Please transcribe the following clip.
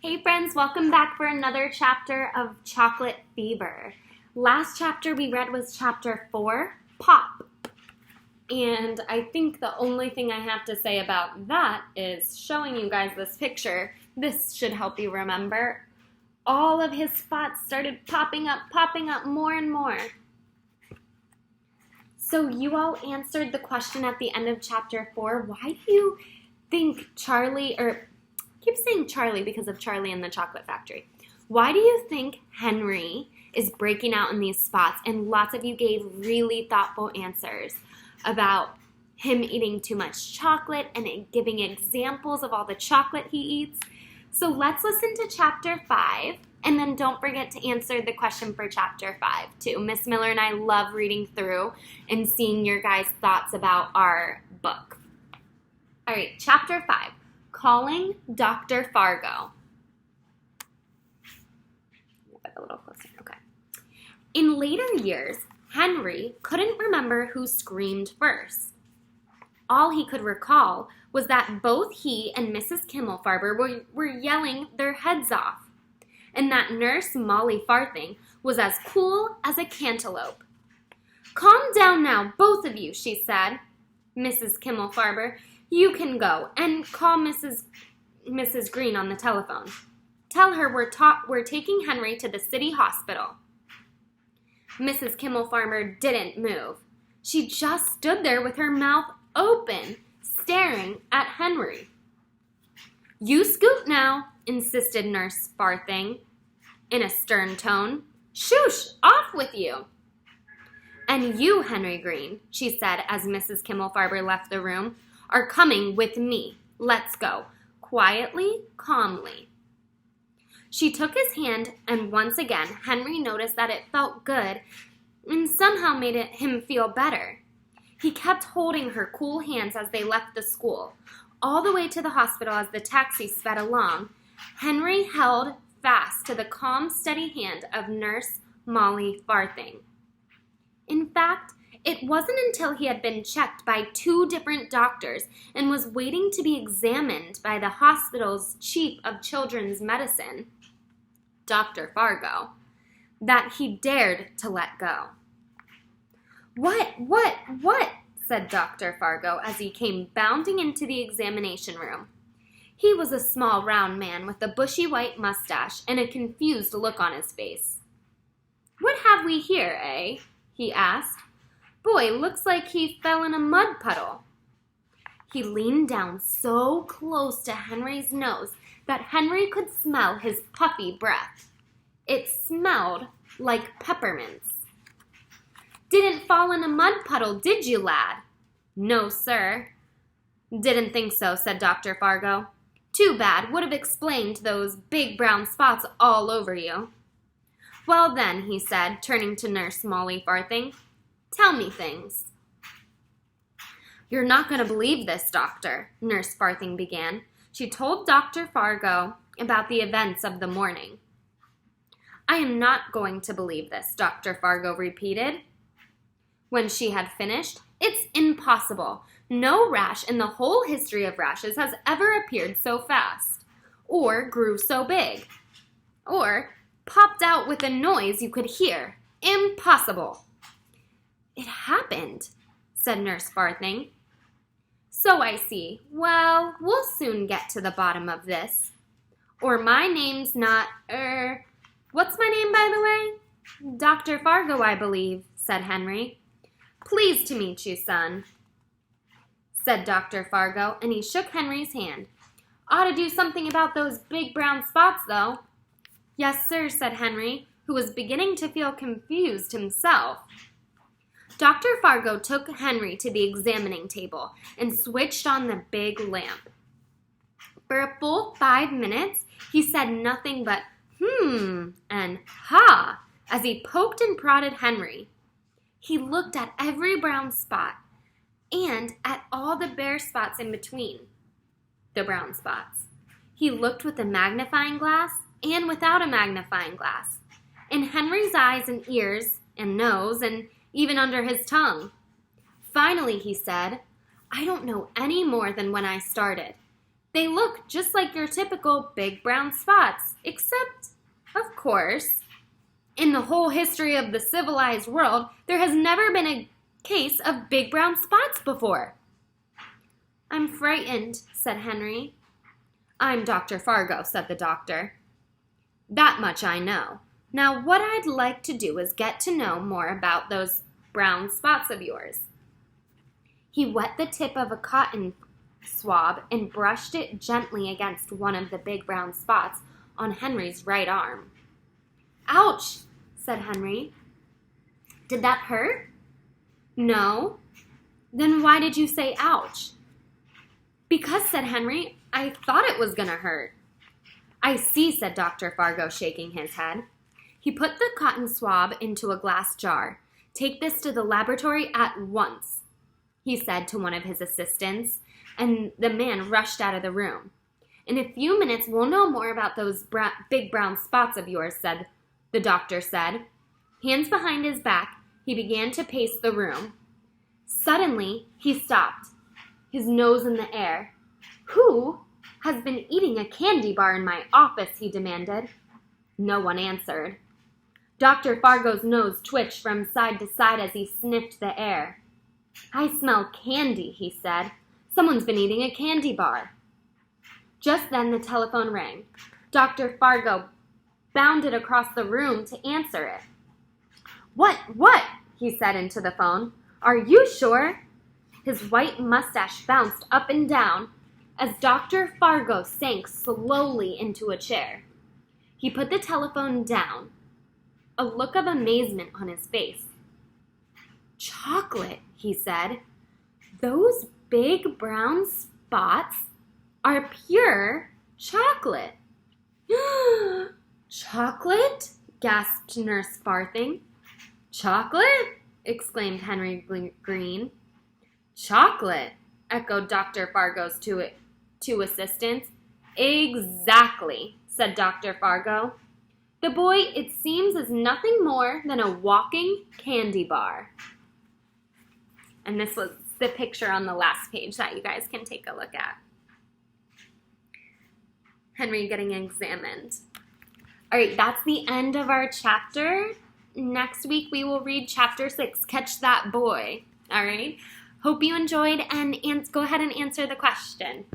Hey friends, welcome back for another chapter of Chocolate Fever. Last chapter we read was chapter 4, Pop. And I think the only thing I have to say about that is showing you guys this picture. This should help you remember. All of his spots started popping up more and more. So you all answered the question at the end of chapter 4. Why do you think Charlie, keep saying Charlie because of Charlie and the Chocolate Factory. Why do you think Henry is breaking out in these spots? And lots of you gave really thoughtful answers about him eating too much chocolate and giving examples of all the chocolate he eats. So let's listen to chapter 5, and then don't forget to answer the question for chapter 5 too. Miss Miller and I love reading through and seeing your guys' thoughts about our book. All right, chapter 5. Calling Dr. Fargo. A little closer. Okay. In later years, Henry couldn't remember who screamed first. All he could recall was that both he and Mrs. Kimmelfarber were yelling their heads off, and that Nurse Molly Farthing was as cool as a cantaloupe. "Calm down now, both of you," she said. "Mrs. Kimmelfarber, you can go and call Mrs. Green on the telephone. Tell her we're taking Henry to the city hospital." Mrs. Kimmelfarber didn't move. She just stood there with her mouth open, staring at Henry. "You scoot now," insisted Nurse Farthing in a stern tone. "Shoosh, off with you." "And you, Henry Green," she said as Mrs. Kimmelfarber left the room, "are coming with me. Let's go. Quietly, calmly." She took his hand, and once again, Henry noticed that it felt good and somehow made him feel better. He kept holding her cool hands as they left the school. All the way to the hospital as the taxi sped along, Henry held fast to the calm, steady hand of Nurse Molly Farthing. In fact, it wasn't until he had been checked by 2 different doctors and was waiting to be examined by the hospital's chief of children's medicine, Dr. Fargo, that he dared to let go. What, said Dr. Fargo as he came bounding into the examination room. He was a small, round man with a bushy white mustache and a confused look on his face. "What have we here, eh?" he asked. "Boy, looks like he fell in a mud puddle." He leaned down so close to Henry's nose that Henry could smell his puffy breath. It smelled like peppermints. "Didn't fall in a mud puddle, did you, lad?" "No, sir." "Didn't think so," said Dr. Fargo. "Too bad, would have explained those big brown spots all over you." "Well then," he said, turning to Nurse Molly Farthing, "tell me things." "You're not going to believe this, Doctor," Nurse Farthing began. She told Dr. Fargo about the events of the morning. "I am not going to believe this," Dr. Fargo repeated. When she had finished, "It's impossible. No rash in the whole history of rashes has ever appeared so fast, or grew so big, or popped out with a noise you could hear. Impossible." "It happened," said Nurse Farthing. "So I see. Well, we'll soon get to the bottom of this. Or my name's not, what's my name, by the way?" "Dr. Fargo, I believe," said Henry. "Pleased to meet you, son," said Dr. Fargo, and he shook Henry's hand. "Ought to do something about those big brown spots, though." "Yes, sir," said Henry, who was beginning to feel confused himself. Dr. Fargo took Henry to the examining table and switched on the big lamp. For a full 5 minutes, he said nothing but and "ha" as he poked and prodded Henry. He looked at every brown spot and at all the bare spots in between the brown spots. He looked with a magnifying glass and without a magnifying glass, in Henry's eyes and ears and nose and even under his tongue. Finally, he said, "I don't know any more than when I started. They look just like your typical big brown spots, except, of course, in the whole history of the civilized world, there has never been a case of big brown spots before. I'm frightened, said Henry. I'm Dr. Fargo, said the doctor. That much I know. Now, what I'd like to do is get to know more about those brown spots of yours. He wet the tip of a cotton swab and brushed it gently against one of the big brown spots on Henry's right arm. Ouch, said Henry. Did that hurt? No. Then why did you say ouch? Because, said Henry, I thought it was going to hurt. I see, said Dr. Fargo, shaking his head. He put the cotton swab into a glass jar. Take this to the laboratory at once, he said to one of his assistants, and the man rushed out of the room. In a few minutes, we'll know more about those big brown spots of yours, the doctor said. Hands behind his back, he began to pace the room. Suddenly, he stopped, his nose in the air. Who has been eating a candy bar in my office, he demanded. No one answered. Dr. Fargo's nose twitched from side to side as he sniffed the air. I smell candy, he said. Someone's been eating a candy bar. Just then the telephone rang. Dr. Fargo bounded across the room to answer it. What? He said into the phone. Are you sure? His white mustache bounced up and down as Dr. Fargo sank slowly into a chair. He put the telephone down, a look of amazement on his face. Chocolate, he said. Those big brown spots are pure chocolate. Chocolate? Gasped Nurse Farthing. Chocolate? Exclaimed Henry Green. Chocolate? Echoed Dr. Fargo's two assistants. Exactly, said Dr. Fargo. The boy, it seems, is nothing more than a walking candy bar. And this was the picture on the last page that you guys can take a look at. Henry getting examined. All right, that's the end of our chapter. Next week we will read chapter 6, Catch That Boy. All right, hope you enjoyed, and go ahead and answer the question.